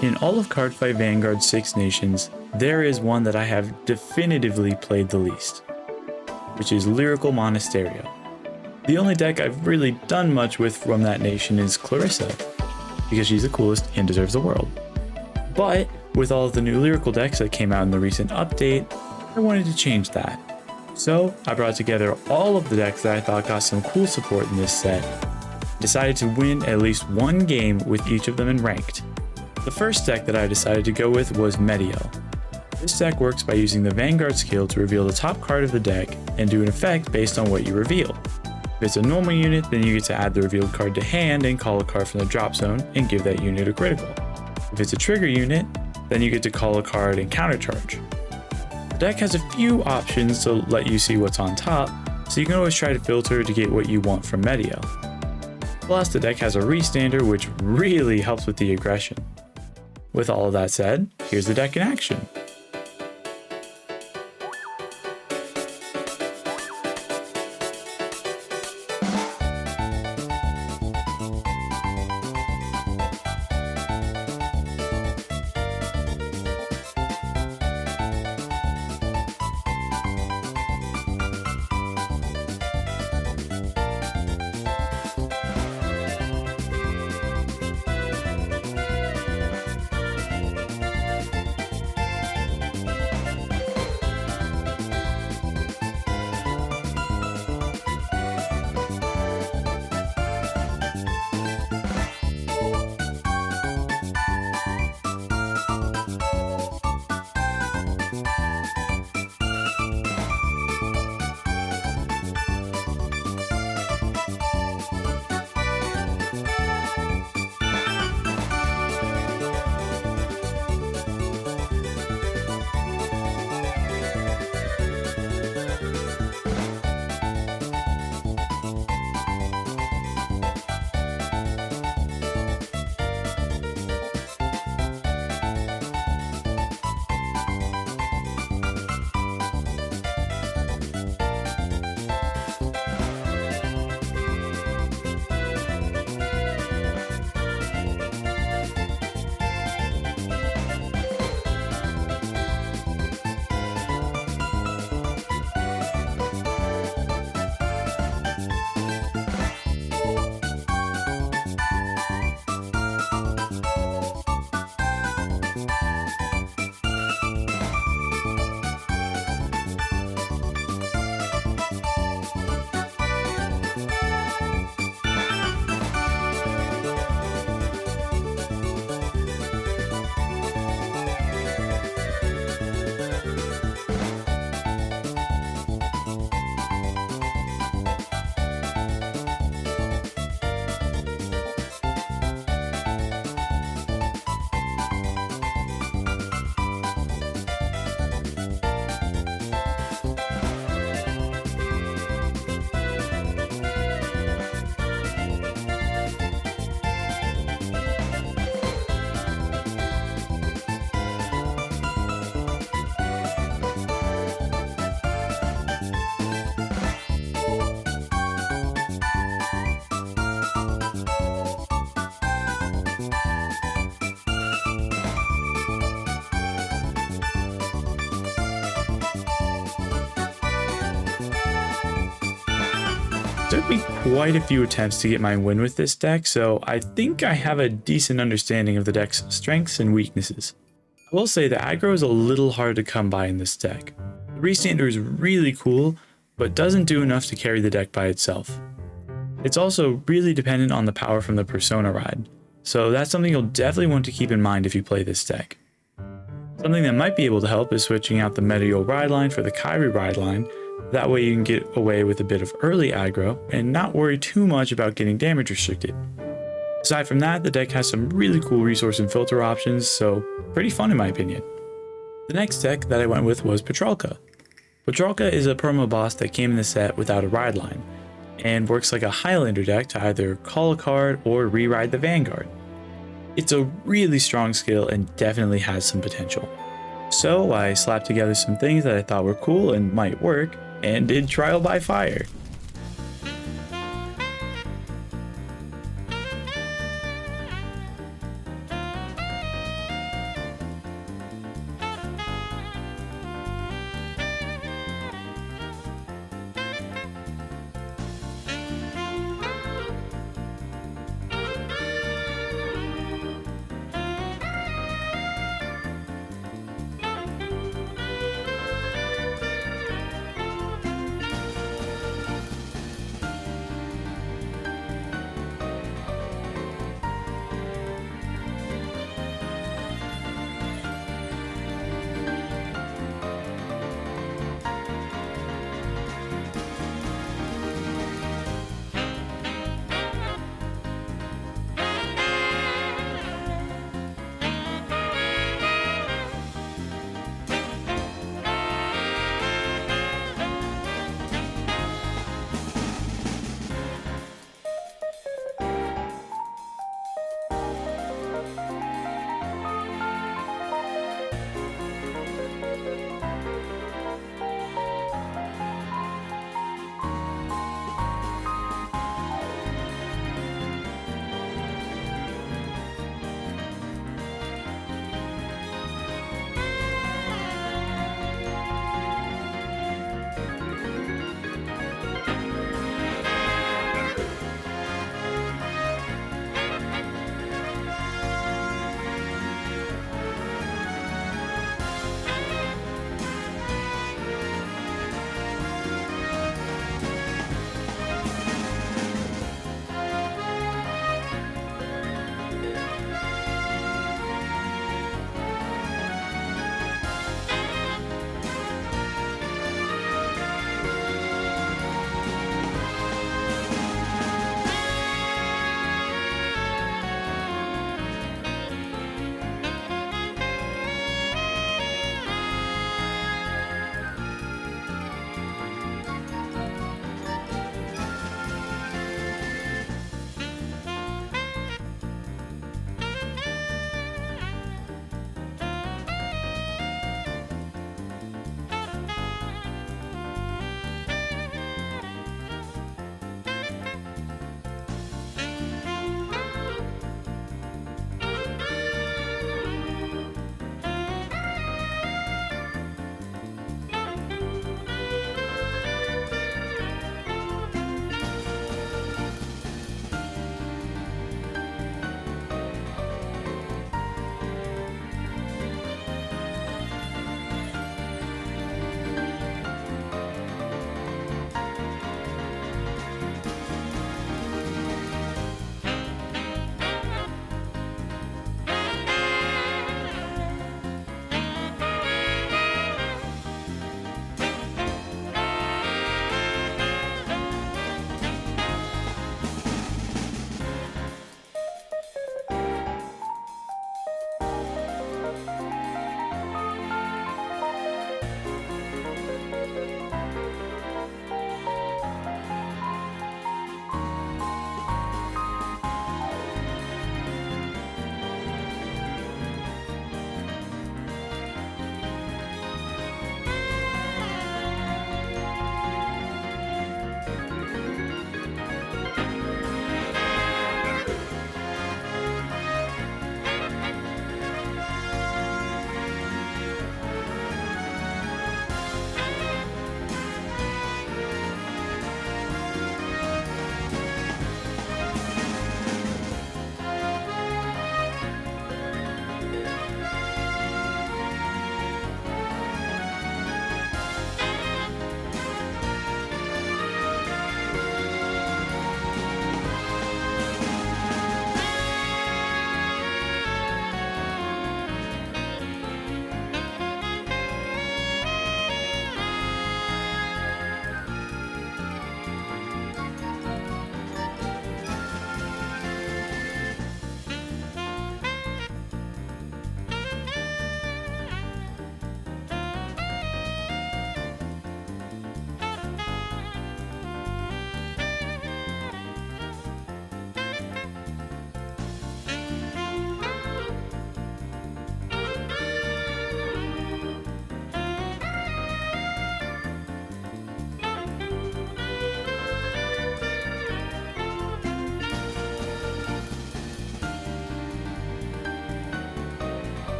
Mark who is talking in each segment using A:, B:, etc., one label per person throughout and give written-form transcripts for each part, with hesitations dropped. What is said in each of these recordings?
A: In all of Cardfight Vanguard's 6 nations, there is one that I have definitively played the least, which is Lyrical Monasterio. The only deck I've really done much with from that nation is Clarissa, because she's the coolest and deserves the world. But with all of the new lyrical decks that came out in the recent update, I wanted to change that. So I brought together all of the decks that I thought got some cool support in this set, decided to win at least one game with each of them in ranked. The first deck that I decided to go with was Mediel. This deck works by using the Vanguard skill to reveal the top card of the deck and do an effect based on what you reveal. If it's a normal unit, then you get to add the revealed card to hand and call a card from the drop zone and give that unit a critical. If it's a trigger unit, then you get to call a card and countercharge. The deck has a few options to let you see what's on top, so you can always try to filter to get what you want from Mediel. Plus, the deck has a restander, which really helps with the aggression. With all of that said, here's the deck in action. Took me quite a few attempts to get my win with this deck, so I think I have a decent understanding of the deck's strengths and weaknesses. I will say the aggro is a little hard to come by in this deck. The restander is really cool, but doesn't do enough to carry the deck by itself. It's also really dependent on the power from the Persona ride, so that's something you'll definitely want to keep in mind if you play this deck. Something that might be able to help is switching out the Mediel ride line for the Kairi ride line. That way you can get away with a bit of early aggro and not worry too much about getting damage restricted. Aside from that, the deck has some really cool resource and filter options, so pretty fun in my opinion. The next deck that I went with was Petrolka. Petrolka is a promo boss that came in the set without a ride line, and works like a Highlander deck to either call a card or re-ride the Vanguard. It's a really strong skill and definitely has some potential. So I slapped together some things that I thought were cool and might work, and did Trial by Fire.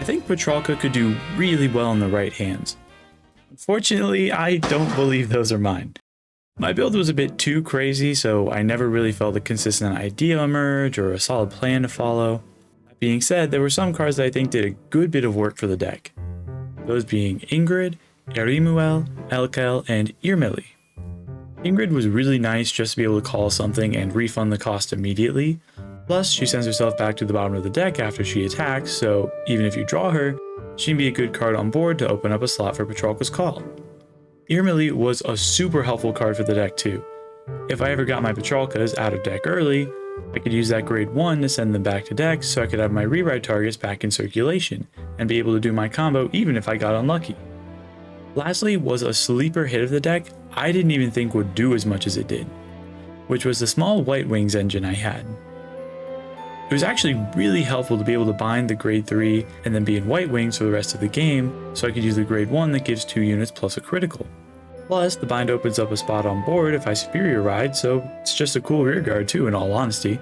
A: think Petrolka could do really well in the right hands. Unfortunately, I don't believe those are mine. My build was a bit too crazy, so I never really felt a consistent idea emerge or a solid plan to follow. That being said, there were some cards that I think did a good bit of work for the deck. Those being Ingrid, Erimuel, Elkel, and Irmeli. Ingrid was really nice just to be able to call something and refund the cost immediately. Plus, she sends herself back to the bottom of the deck after she attacks, so even if you draw her, she can be a good card on board to open up a slot for Petrolka's call. Irmeli was a super helpful card for the deck too. If I ever got my Petrolkas out of deck early, I could use that grade 1 to send them back to deck so I could have my rewrite targets back in circulation and be able to do my combo even if I got unlucky. Lastly was a sleeper hit of the deck I didn't even think would do as much as it did, which was the small White Wings engine I had. It was actually really helpful to be able to bind the grade 3 and then be in White Wings for the rest of the game, so I could use the grade 1 that gives 2 units plus a critical. Plus, the bind opens up a spot on board if I superior ride, so it's just a cool rearguard too in all honesty.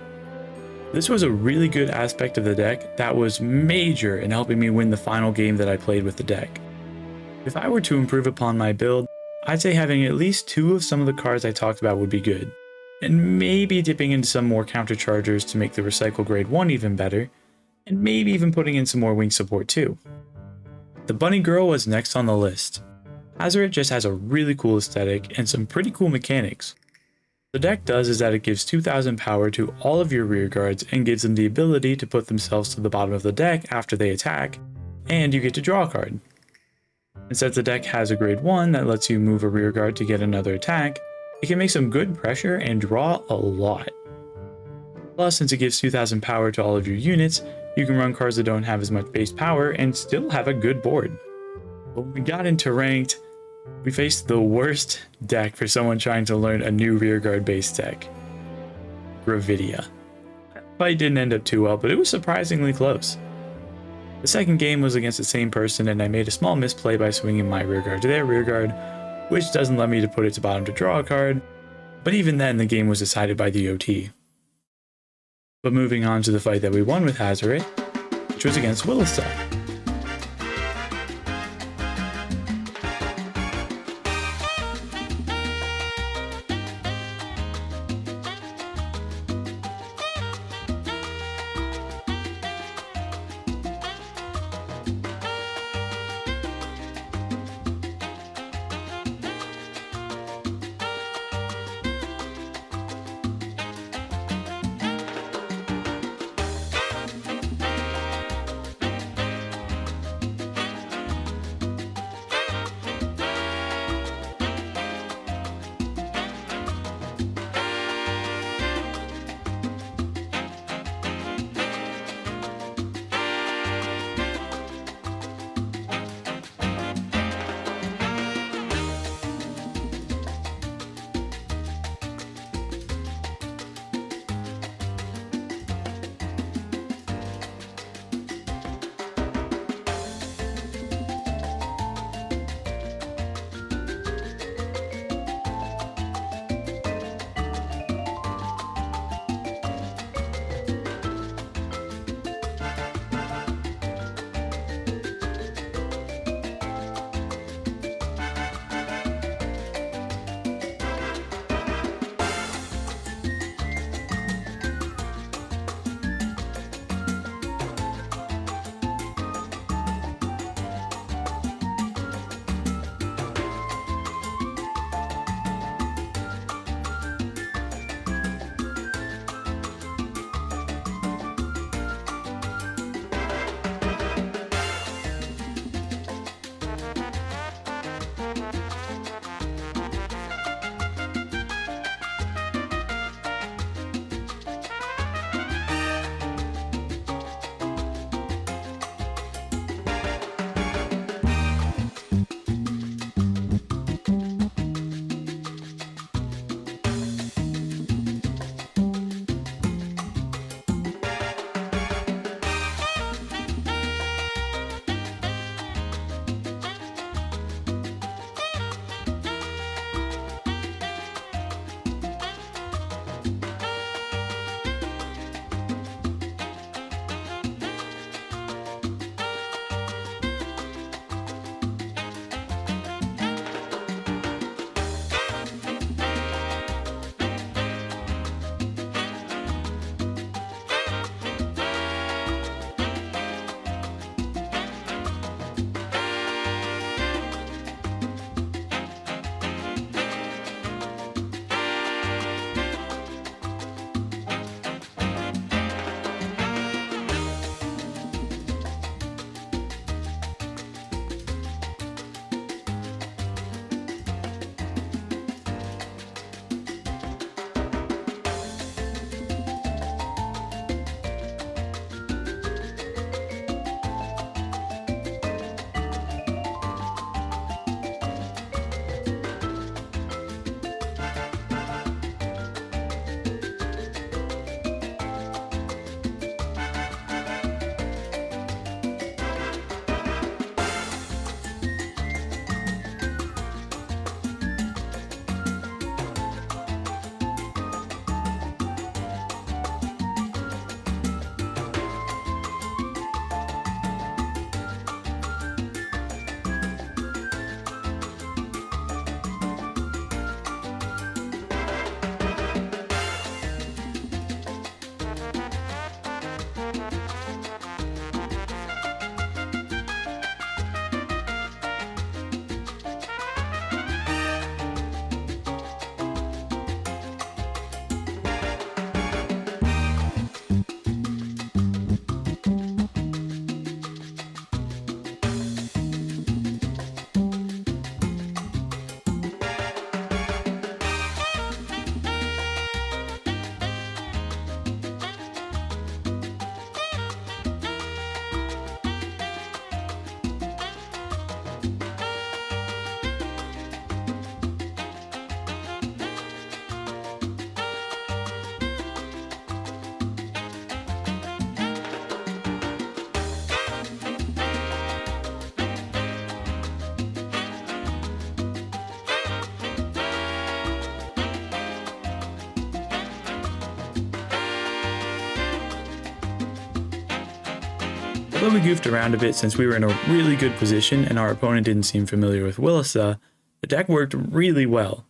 A: This was a really good aspect of the deck that was major in helping me win the final game that I played with the deck. If I were to improve upon my build, I'd say having at least 2 of some of the cards I talked about would be good. And maybe dipping into some more counterchargers to make the recycle grade 1 even better, and maybe even putting in some more wing support too. The bunny girl was next on the list. Hazareth just has a really cool aesthetic and some pretty cool mechanics. The deck does is that it gives 2000 power to all of your rear guards and gives them the ability to put themselves to the bottom of the deck after they attack, and you get to draw a card. And since the deck has a grade 1 that lets you move a rear guard to get another attack, it can make some good pressure and draw a lot. Plus, since it gives 2000 power to all of your units, you can run cards that don't have as much base power and still have a good board. When we got into ranked, we faced the worst deck for someone trying to learn a new rearguard based deck. Gravidia. That fight didn't end up too well, but it was surprisingly close. The second game was against the same person and I made a small misplay by swinging my rearguard to their rearguard, which doesn't let me to put it to bottom to draw a card, but even then the game was decided by the OT. But moving on to the fight that we won with Hazareth, which was against Willista. Although we goofed around a bit since we were in a really good position and our opponent didn't seem familiar with Willisa, the deck worked really well.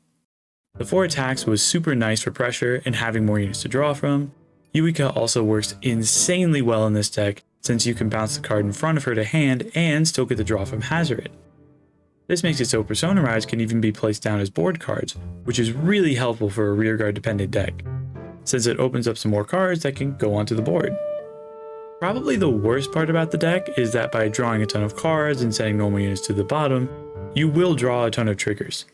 A: The 4 attacks was super nice for pressure and having more units to draw from. Yuika also works insanely well in this deck since you can bounce the card in front of her to hand and still get the draw from Hazareth. This makes it so Persona Rides can even be placed down as board cards, which is really helpful for a rearguard dependent deck, since it opens up some more cards that can go onto the board. Probably the worst part about the deck is that by drawing a ton of cards and sending normal units to the bottom, you will draw a ton of triggers.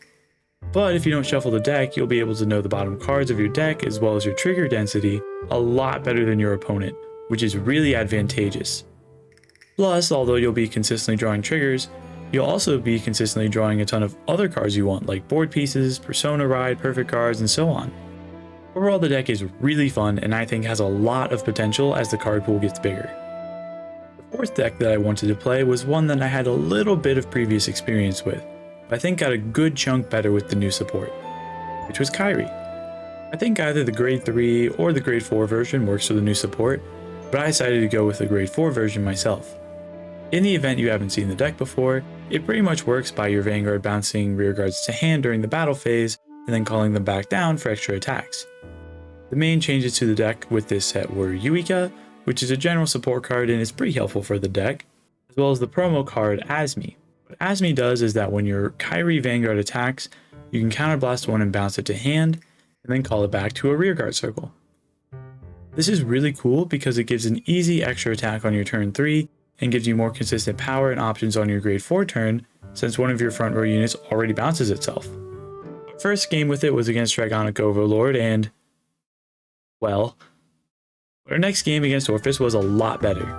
A: But if you don't shuffle the deck, you'll be able to know the bottom cards of your deck as well as your trigger density a lot better than your opponent, which is really advantageous. Plus, although you'll be consistently drawing triggers, you'll also be consistently drawing a ton of other cards you want, like board pieces, Persona Ride, perfect cards, and so on. Overall, the deck is really fun and I think has a lot of potential as the card pool gets bigger. The 4th deck that I wanted to play was one that I had a little bit of previous experience with, but I think got a good chunk better with the new support, which was Kairi. I think either the grade 3 or the grade 4 version works for the new support, but I decided to go with the grade 4 version myself. In the event you haven't seen the deck before, it pretty much works by your Vanguard bouncing rearguards to hand during the battle phase and then calling them back down for extra attacks. The main changes to the deck with this set were Yuika, which is a general support card and is pretty helpful for the deck, as well as the promo card Asmi. What Asmi does is that when your Kairi Vanguard attacks, you can counterblast one and bounce it to hand, and then call it back to a rearguard circle. This is really cool because it gives an easy extra attack on your turn 3, and gives you more consistent power and options on your grade 4 turn, since one of your front row units already bounces itself. Our first game with it was against Dragonic Overlord, and well, our next game against Orphis was a lot better.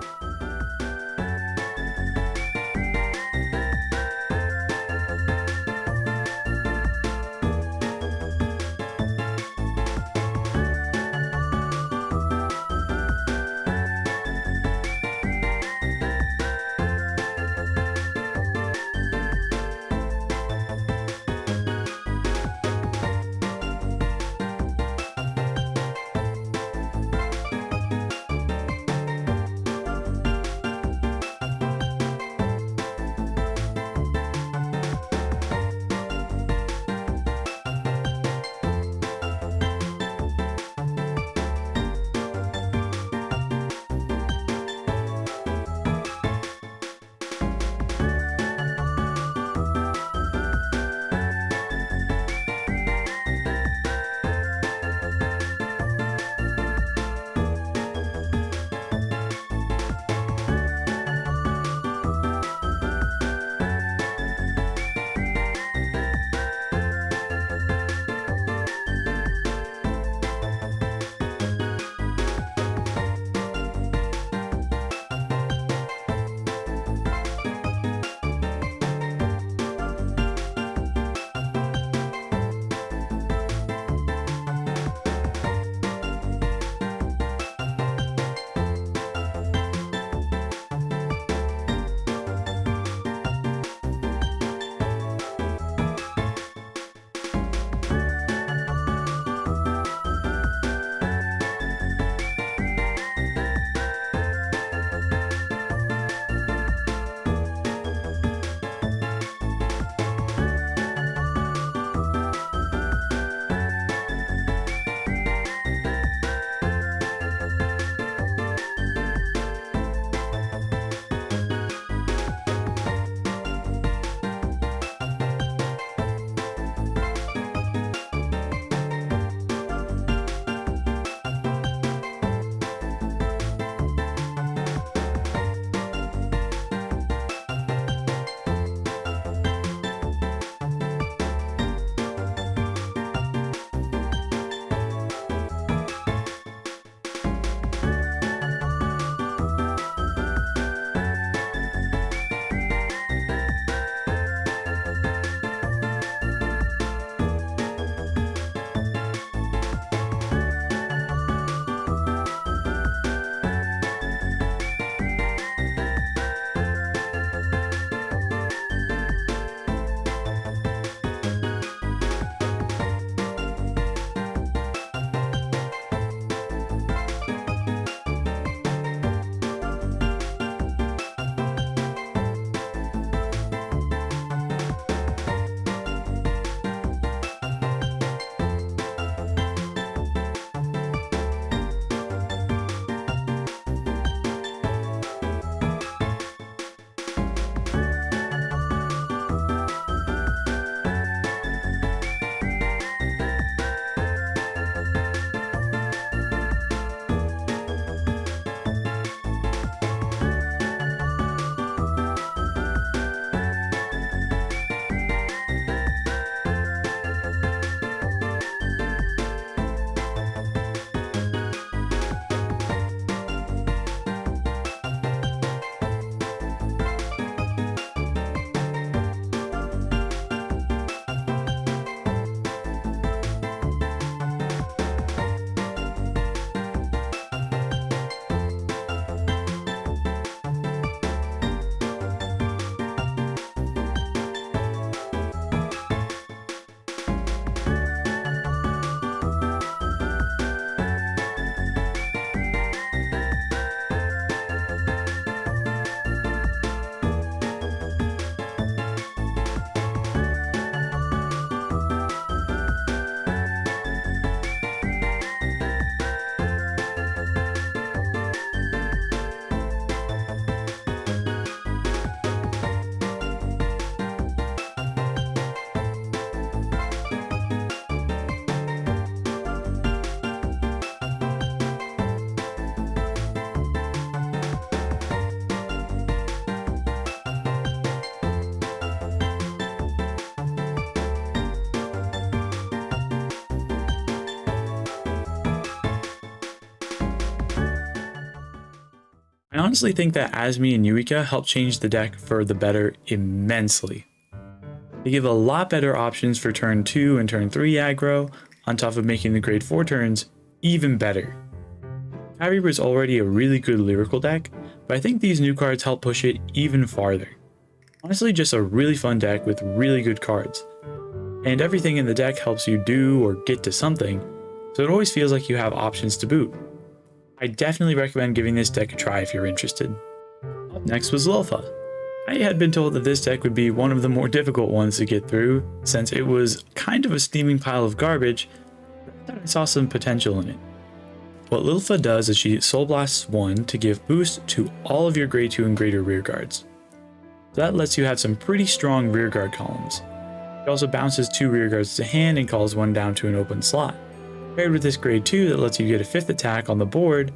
A: I honestly think that Asmi and Yuika help change the deck for the better immensely. They give a lot better options for turn 2 and turn 3 aggro, on top of making the grade 4 turns even better. Kairi was already a really good lyrical deck, but I think these new cards help push it even farther. Honestly, just a really fun deck with really good cards. And everything in the deck helps you do or get to something, so it always feels like you have options to boot. I definitely recommend giving this deck a try if you're interested. Up next was Lofa. I had been told that this deck would be one of the more difficult ones to get through, since it was kind of a steaming pile of garbage, but I thought I saw some potential in it. What Lofa does is she Soul Blasts 1 to give boost to all of your grade 2 and greater rear guards. So that lets you have some pretty strong rear guard columns. It also bounces 2 rear guards to hand and calls 1 down to an open slot. Paired with this grade 2 that lets you get a 5th attack on the board,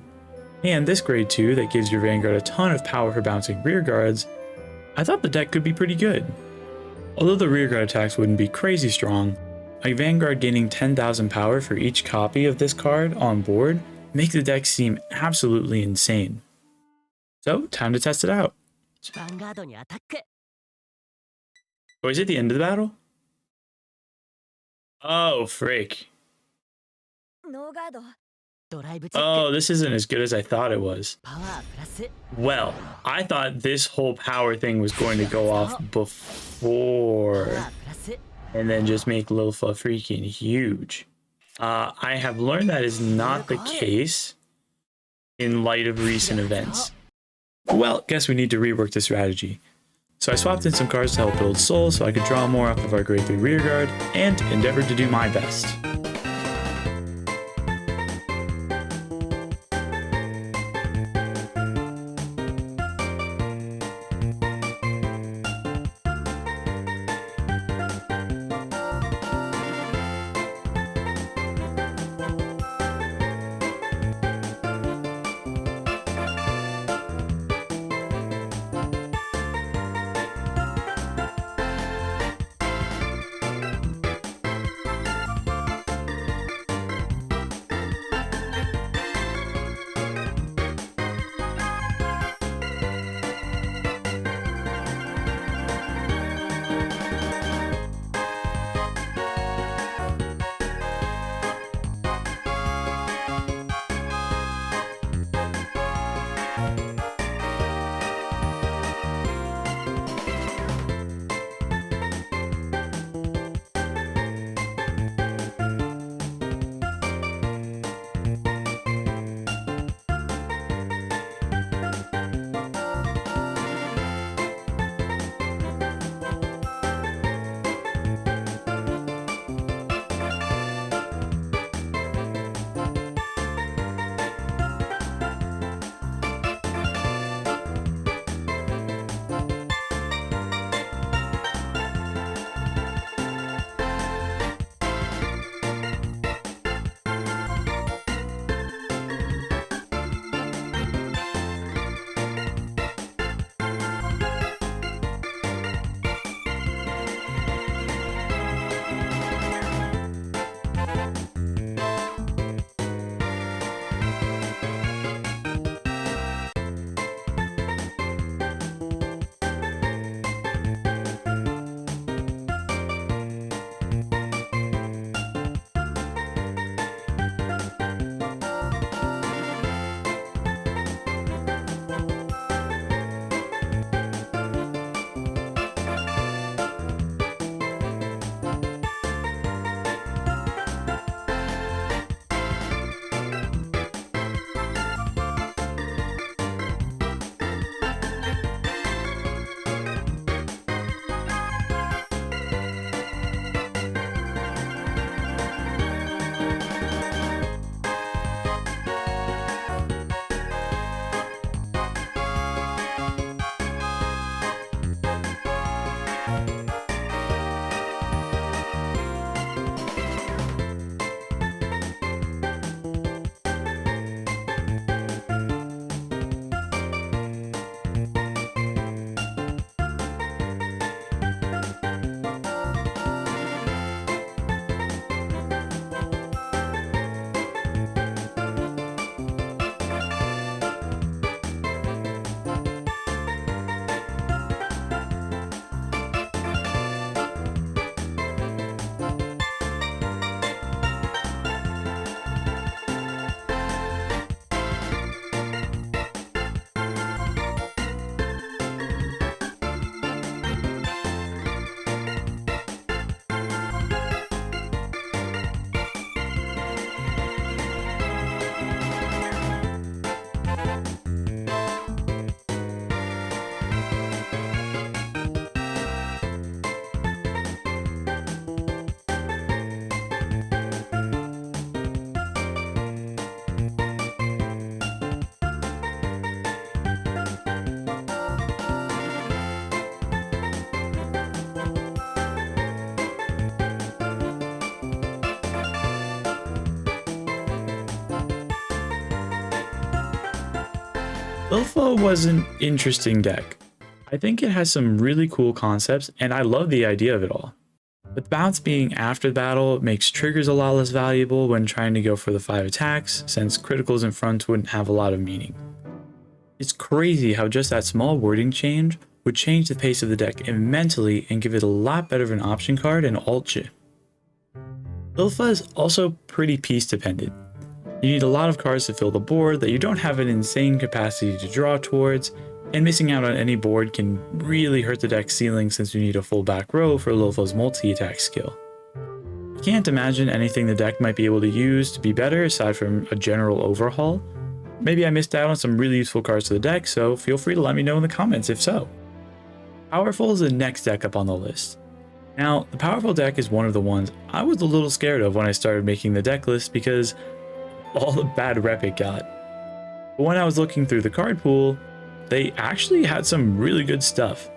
A: and this grade 2 that gives your Vanguard a ton of power for bouncing rear guards, I thought the deck could be pretty good. Although the rear guard attacks wouldn't be crazy strong, a Vanguard gaining 10,000 power for each copy of this card on board make the deck seem absolutely insane. So, time to test it out. Oh, is it the end of the battle? Oh, frick. Oh, this isn't as good as I thought it was. Well, I thought this whole power thing was going to go off before and then just make Lofa freaking huge. I have learned that is not the case in light of recent events. Well, guess we need to rework the strategy. So I swapped in some cards to help build Soul so I could draw more off of our grade 3 rear guard and endeavored to do my best. Lofa was an interesting deck. I think it has some really cool concepts, and I love the idea of it all. With bounce being after the battle, it makes triggers a lot less valuable when trying to go for the 5 attacks, since criticals in front wouldn't have a lot of meaning. It's crazy how just that small wording change would change the pace of the deck immensely and give it a lot better of an option card and alt chip. Lofa is also pretty piece dependent. You need a lot of cards to fill the board that you don't have an insane capacity to draw towards, and missing out on any board can really hurt the deck's ceiling since you need a full back row for Lofa's multi-attack skill. I can't imagine anything the deck might be able to use to be better aside from a general overhaul. Maybe I missed out on some really useful cards to the deck, so feel free to let me know in the comments if so. Powerful is the next deck up on the list. Now, the Powerful deck is one of the ones I was a little scared of when I started making the deck list because all the bad rep it got. But when I was looking through the card pool, they actually had some really good stuff.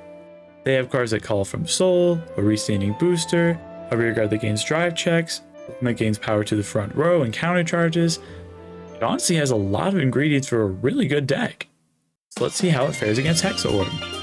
A: They have cards that call from Soul, a restanding booster, a rearguard that gains drive checks, that gains power to the front row and counter charges. It honestly has a lot of ingredients for a really good deck. So let's see how it fares against Hexaorb.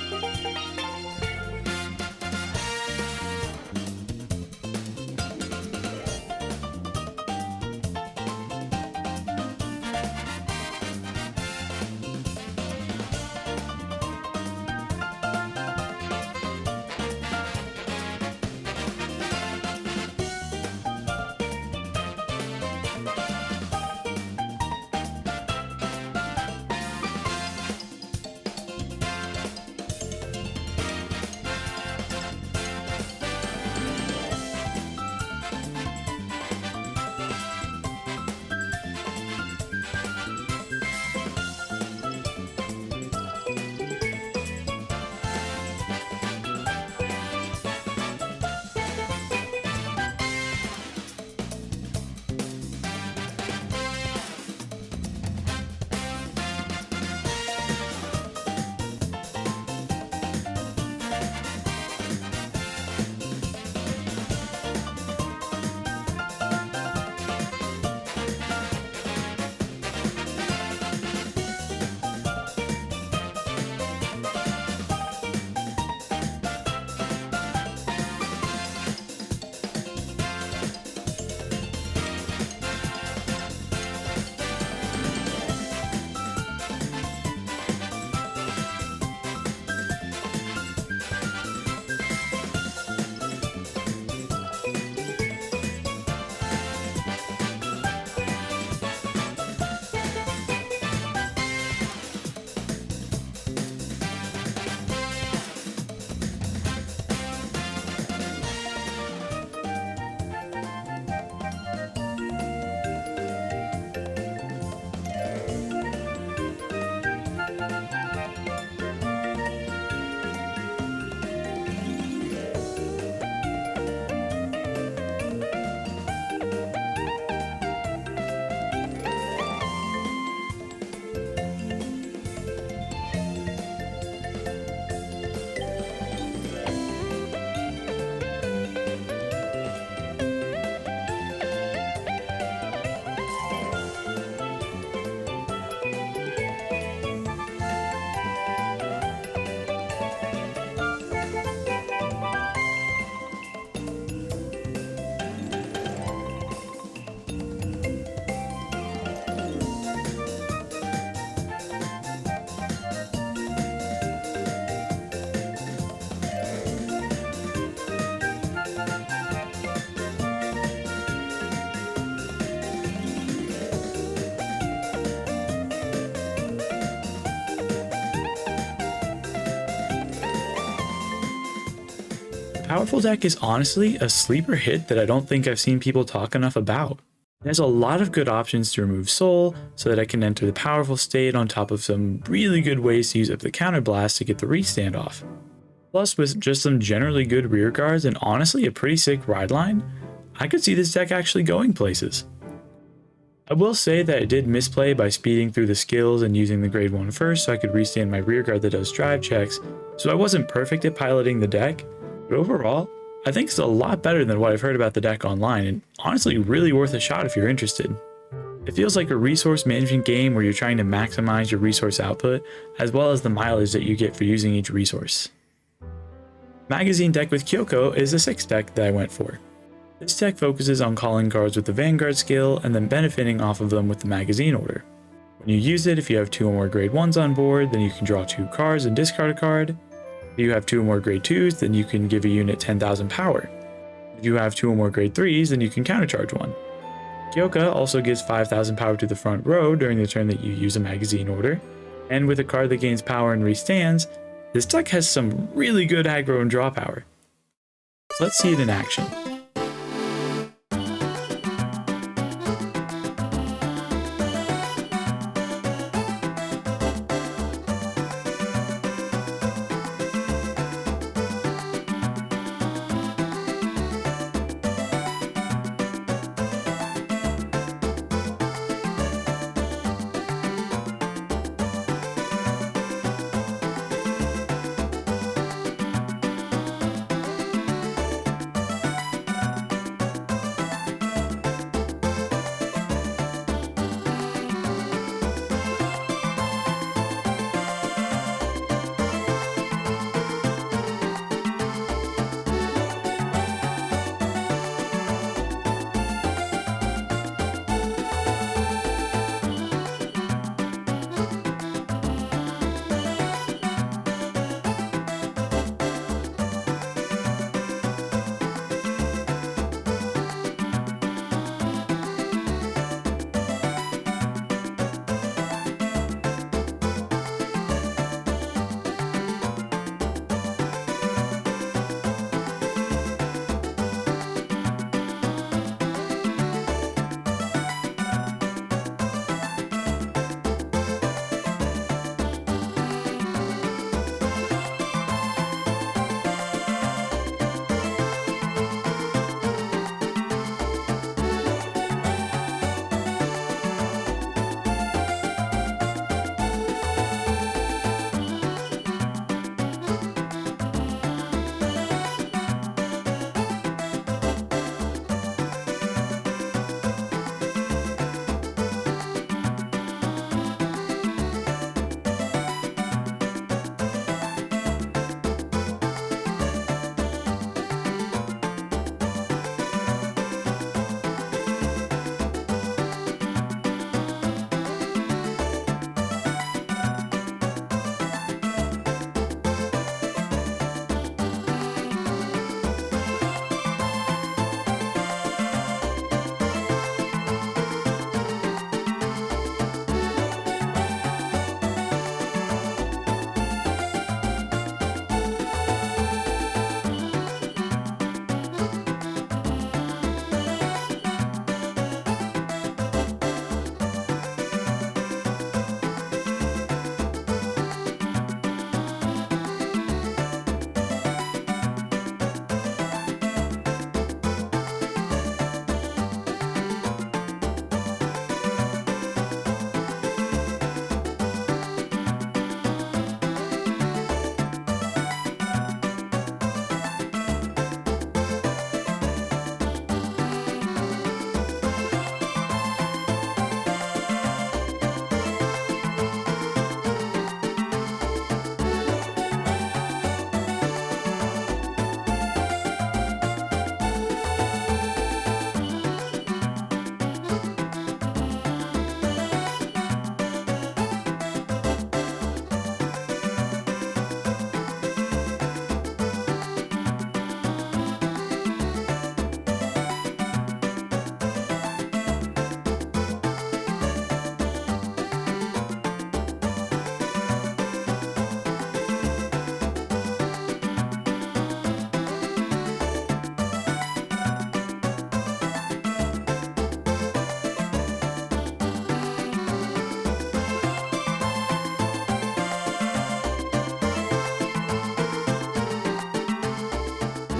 A: Powerful deck is honestly a sleeper hit that I don't think I've seen people talk enough about. It has a lot of good options to remove Soul so that I can enter the powerful state on top of some really good ways to use up the counterblast to get the restand off. Plus, with just some generally good rear guards and honestly a pretty sick ride line, I could see this deck actually going places. I will say that it did misplay by speeding through the skills and using the grade 1 first so I could restand my rear guard that does drive checks, so I wasn't perfect at piloting the deck, but overall, I think it's a lot better than what I've heard about the deck online and honestly really worth a shot if you're interested. It feels like a resource management game where you're trying to maximize your resource output, as well as the mileage that you get for using each resource. Magazine deck with Kyoka is the 6th deck that I went for. This deck focuses on calling cards with the Vanguard skill and then benefiting off of them with the magazine order. When you use it, if you have 2 or more grade 1s on board, then you can draw 2 cards and discard a card. If you have 2 or more grade 2s, then you can give a unit 10,000 power. If you have 2 or more grade 3s, then you can countercharge 1. Kyoka also gives 5,000 power to the front row during the turn that you use a magazine order, and with a card that gains power and restands, this deck has some really good aggro and draw power. So let's see it in action.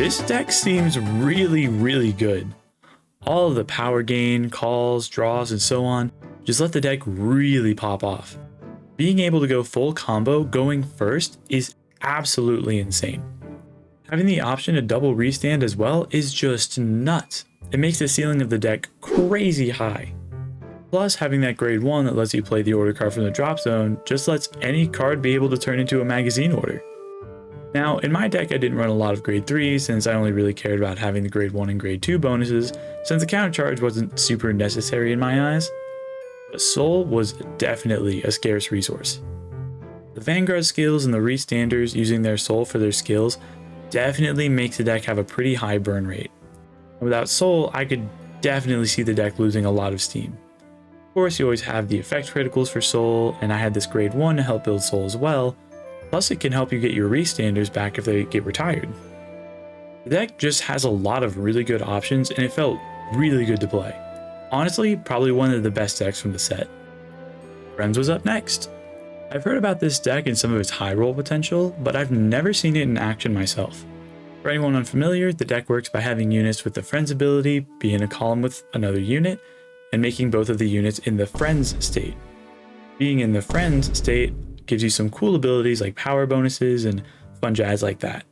A: This deck seems really good. All of the power gain, calls, draws, and so on just let the deck really pop off. Being able to go full combo going first is absolutely insane. Having the option to double restand as well is just nuts. It makes the ceiling of the deck crazy high. Plus, having that grade 1 that lets you play the order card from the drop zone just lets any card be able to turn into a magazine order. Now, in my deck I didn't run a lot of grade 3 since I only really cared about having the grade 1 and grade 2 bonuses since the counter charge wasn't super necessary in my eyes. But Soul was definitely a scarce resource. The Vanguard skills and the Restanders using their Soul for their skills definitely makes the deck have a pretty high burn rate. Without Soul, I could definitely see the deck losing a lot of steam. Of course, you always have the effect criticals for Soul, and I had this grade 1 to help build Soul as well, plus it can help you get your Restanders back if they get retired. The deck just has a lot of really good options and it felt really good to play. Honestly, probably one of the best decks from the set. Friends was up next. I've heard about this deck and some of its high roll potential, but I've never seen it in action myself. For anyone unfamiliar, the deck works by having units with the Friends ability be in a column with another unit, and making both of the units in the Friends state. Being in the Friends state gives you some cool abilities like power bonuses and fun jazz like that.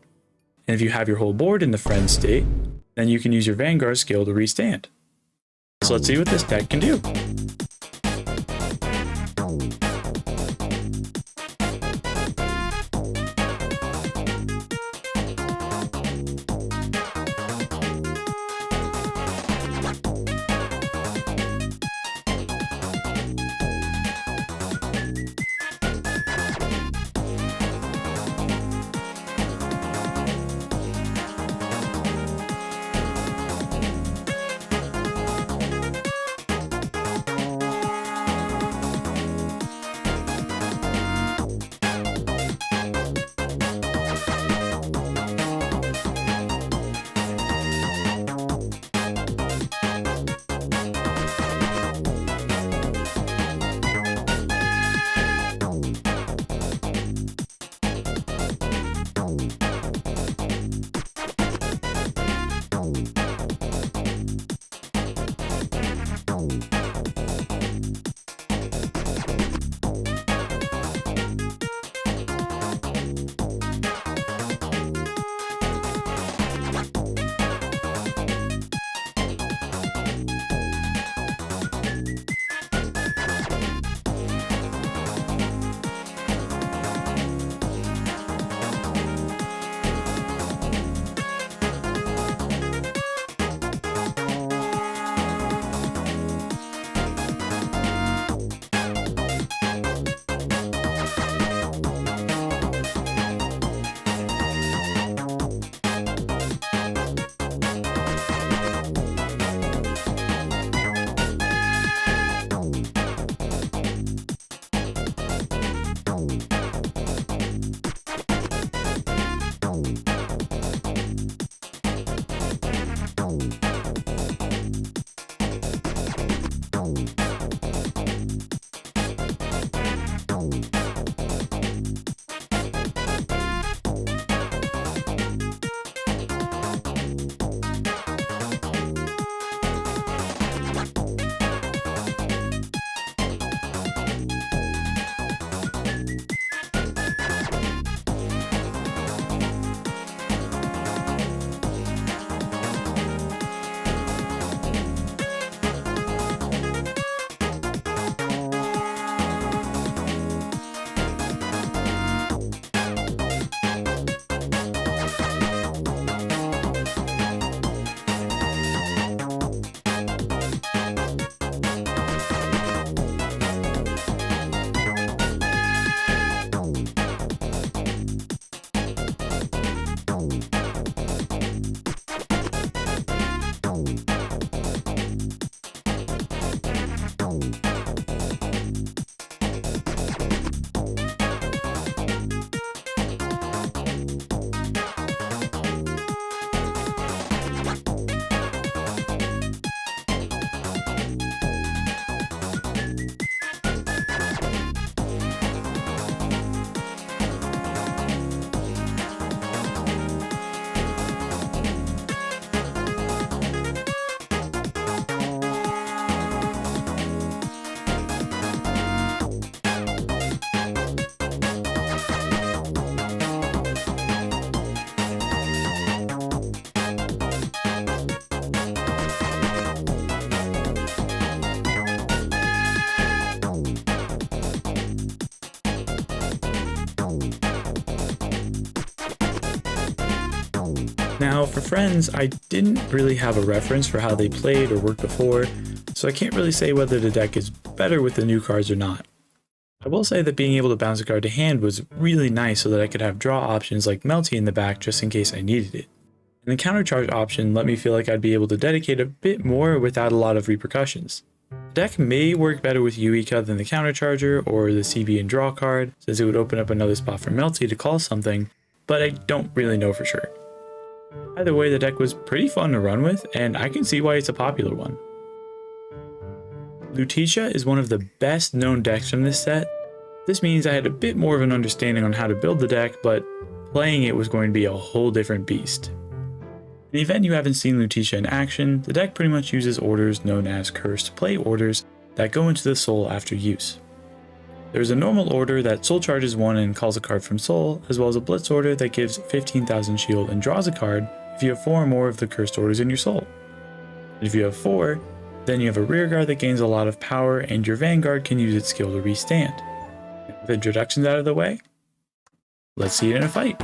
A: And if you have your whole board in the Friends state, then you can use your Vanguard skill to restand. So let's see what this deck can do. Now, for friends, I didn't really have a reference for how they played or worked before, so I can't really say whether the deck is better with the new cards or not. I will say that being able to bounce a card to hand was really nice so that I could have draw options like Melty in the back just in case I needed it. And the countercharge option let me feel like I'd be able to dedicate a bit more without a lot of repercussions. The deck may work better with Eureka than the countercharger or the CB and draw card, since it would open up another spot for Melty to call something, but I don't really know for sure. Either way, the deck was pretty fun to run with, and I can see why it's a popular one. Leticia is one of the best known decks from this set. This means I had a bit more of an understanding on how to build the deck, but playing it was going to be a whole different beast. In the event you haven't seen Leticia in action, the deck pretty much uses orders known as cursed play orders that go into the soul after use. There's a normal order that soul charges 1 and calls a card from soul, as well as a blitz order that gives 15,000 shield and draws a card if you have 4 or more of the cursed orders in your soul. And if you have 4, then you have a rear guard that gains a lot of power and your vanguard can use its skill to restand. With introductions out of the way, let's see it in a fight.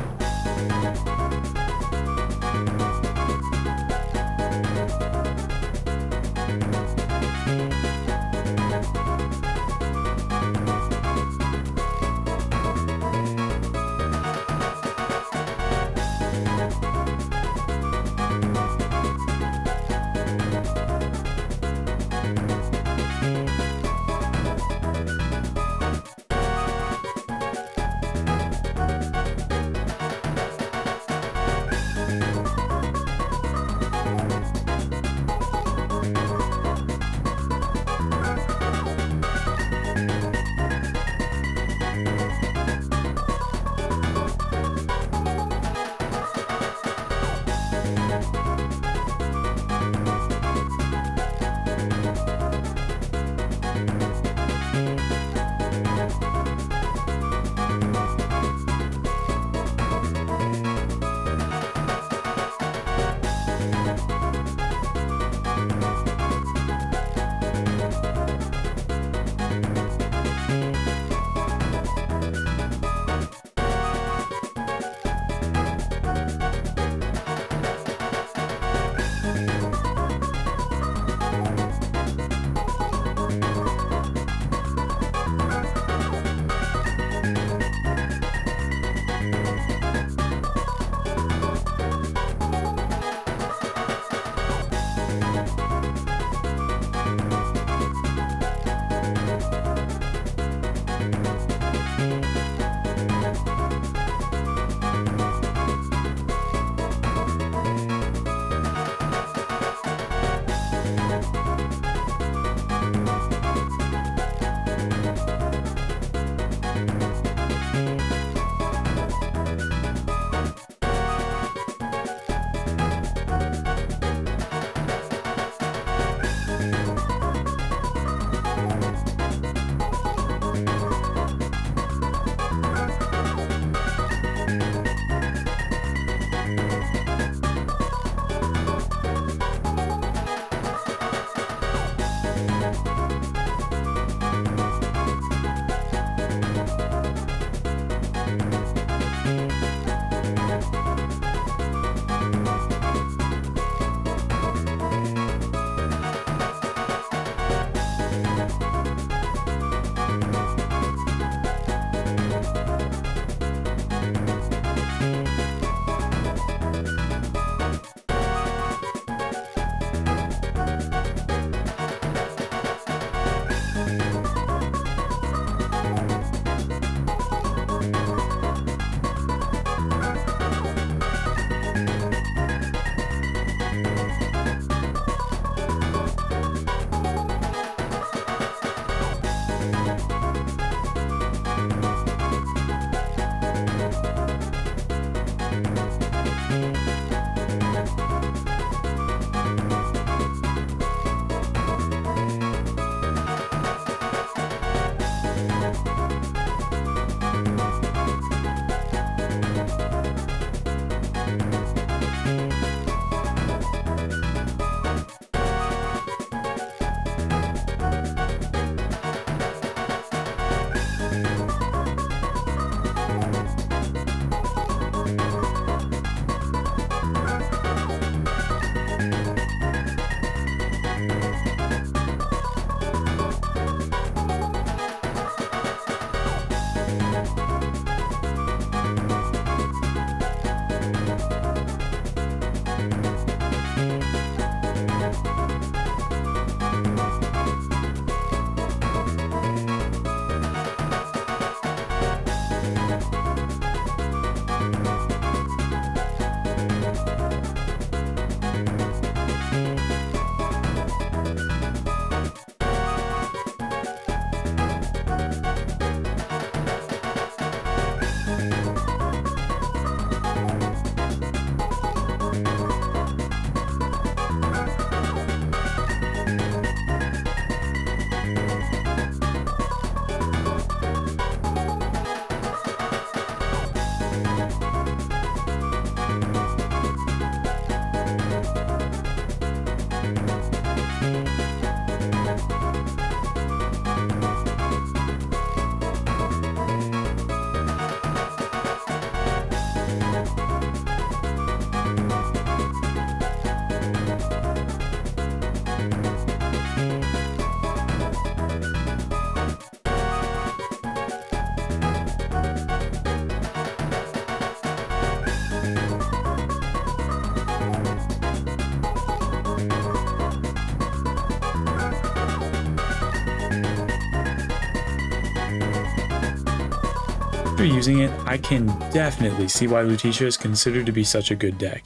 A: after using it, I can definitely see why Leticia is considered to be such a good deck.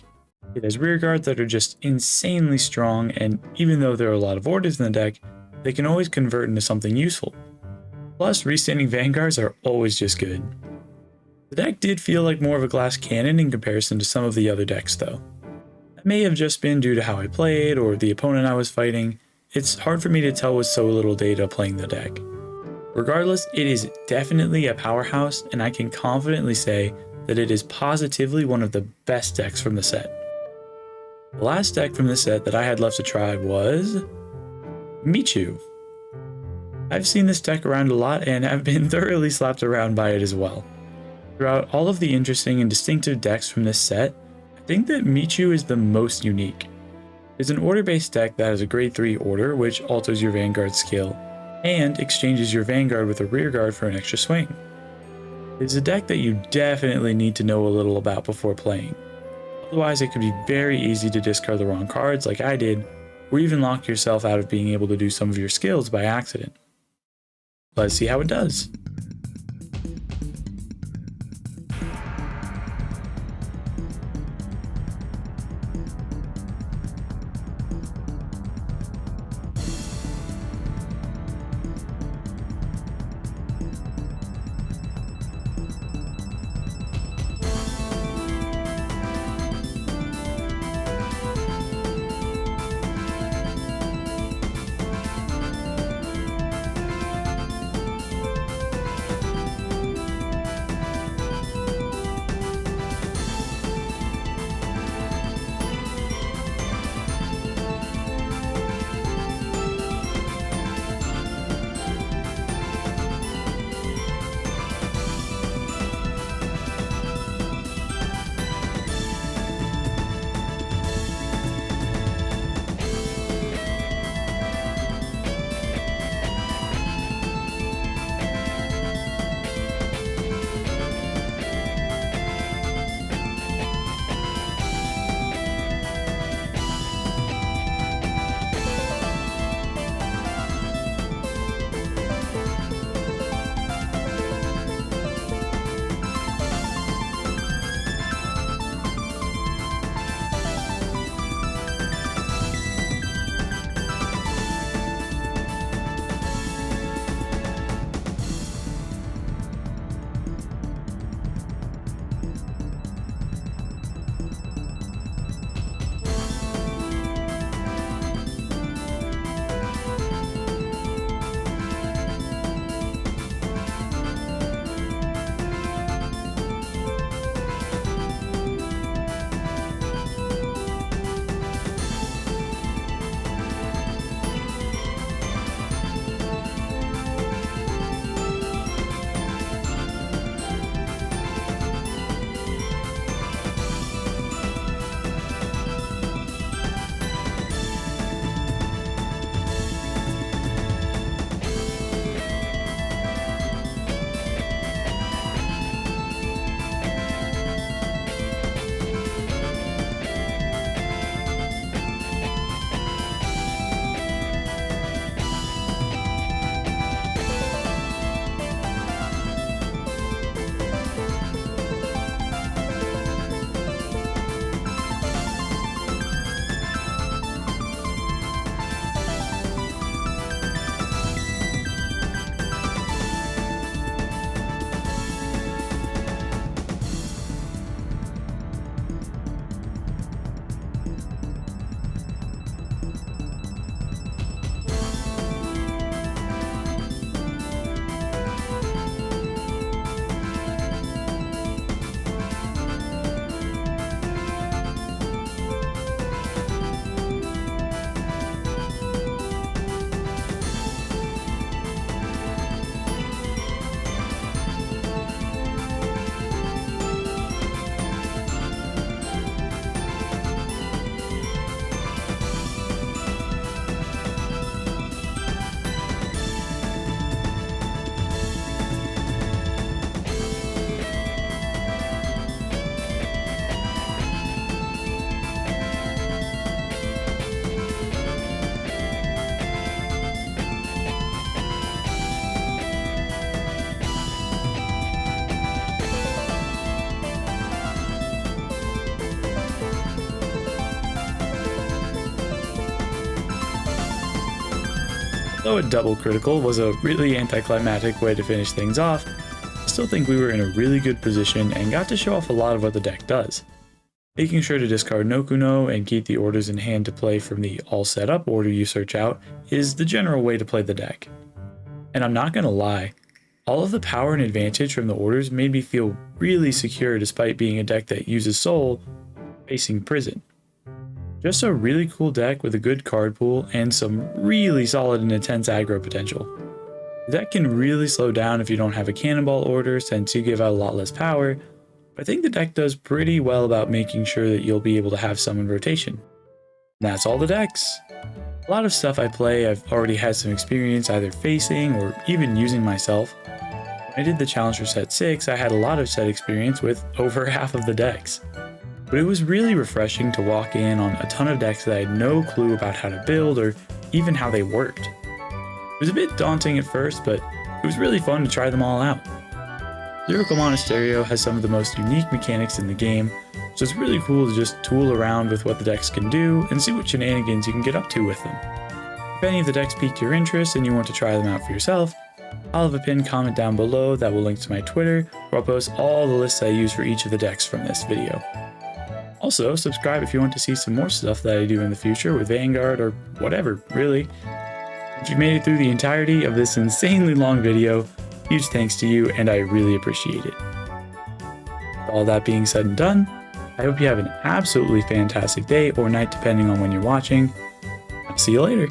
A: It has rear guards that are just insanely strong, and even though there are a lot of orders in the deck, they can always convert into something useful. Plus, restanding vanguards are always just good. The deck did feel like more of a glass cannon in comparison to some of the other decks though. That may have just been due to how I played or the opponent I was fighting. It's hard for me to tell with so little data playing the deck. Regardless, it is definitely a powerhouse, and I can confidently say that it is positively one of the best decks from the set. The last deck from the set that I had left to try was Michu. I've seen this deck around a lot and have been thoroughly slapped around by it as well. Throughout all of the interesting and distinctive decks from this set, I think that Michu is the most unique. It's an order-based deck that has a grade 3 order, which alters your Vanguard skill, and exchanges your Vanguard with a rear guard for an extra swing. It's a deck that you definitely need to know a little about before playing. Otherwise, it could be very easy to discard the wrong cards like I did, or even lock yourself out of being able to do some of your skills by accident. Let's see how it does. Though a double critical was a really anticlimactic way to finish things off, I still think we were in a really good position and got to show off a lot of what the deck does. Making sure to discard Nokuno and keep the orders in hand to play from the all set up order you search out is the general way to play the deck. And I'm not gonna lie, all of the power and advantage from the orders made me feel really secure despite being a deck that uses Soul facing Prison. Just a really cool deck with a good card pool and some really solid and intense aggro potential. The deck can really slow down if you don't have a Cannonball order since you give out a lot less power, but I think the deck does pretty well about making sure that you'll be able to have some in rotation. And that's all the decks. A lot of stuff I play I've already had some experience either facing or even using myself. When I did the challenge for set 6, I had a lot of set experience with over half of the decks. But it was really refreshing to walk in on a ton of decks that I had no clue about how to build or even how they worked. It was a bit daunting at first, but it was really fun to try them all out. Lyrical Monasterio has some of the most unique mechanics in the game, so it's really cool to just tool around with what the decks can do and see what shenanigans you can get up to with them. If any of the decks piqued your interest and you want to try them out for yourself, I'll have a pinned comment down below that will link to my Twitter, where I'll post all the lists I use for each of the decks from this video. Also, subscribe if you want to see some more stuff that I do in the future with Vanguard or whatever, really. If you made it through the entirety of this insanely long video, huge thanks to you and I really appreciate it. With all that being said and done, I hope you have an absolutely fantastic day or night depending on when you're watching. I'll see you later.